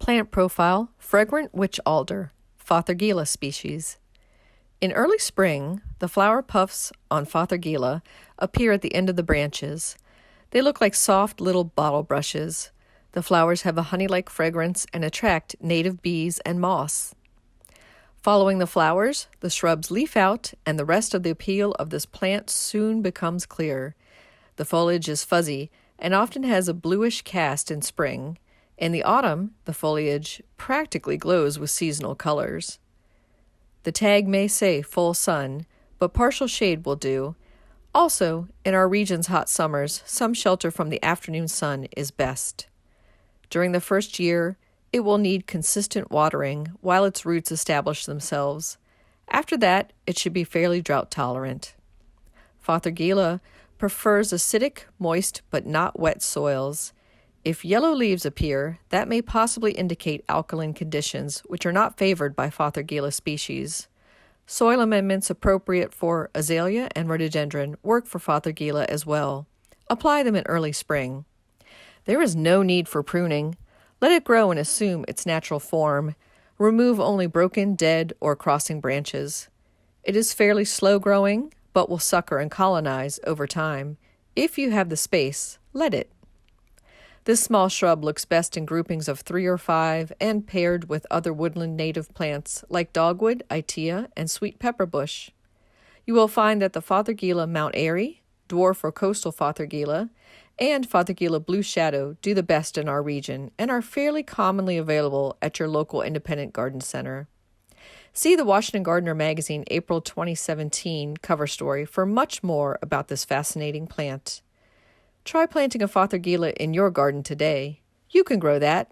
Plant profile, fragrant witch alder, Fothergilla species. In early spring, the flower puffs on Fothergilla appear at the end of the branches. They look like soft little bottle brushes. The flowers have a honey-like fragrance and attract native bees and moths. Following the flowers, the shrubs leaf out, and the rest of the appeal of this plant soon becomes clear. The foliage is fuzzy and often has a bluish cast in spring. In the autumn, the foliage practically glows with seasonal colors. The tag may say full sun, but partial shade will do. Also, in our region's hot summers, some shelter from the afternoon sun is best. During the first year, it will need consistent watering while its roots establish themselves. After that, it should be fairly drought-tolerant. Fothergilla prefers acidic, moist, but not wet soils. If yellow leaves appear, that may possibly indicate alkaline conditions, which are not favored by Fothergilla species. Soil amendments appropriate for Azalea and Rhododendron work for Fothergilla as well. Apply them in early spring. There is no need for pruning. Let it grow and assume its natural form. Remove only broken, dead, or crossing branches. It is fairly slow-growing, but will sucker and colonize over time. If you have the space, let it. This small shrub looks best in groupings of 3 or 5 and paired with other woodland native plants like dogwood, itea, and sweet pepper bush. You will find that the Fothergilla Mount Airy, dwarf or coastal Fothergilla, and Fothergilla Blue Shadow do the best in our region and are fairly commonly available at your local independent garden center. See the Washington Gardener magazine April 2017 cover story for much more about this fascinating plant. Try planting a Fothergilla in your garden today. You can grow that.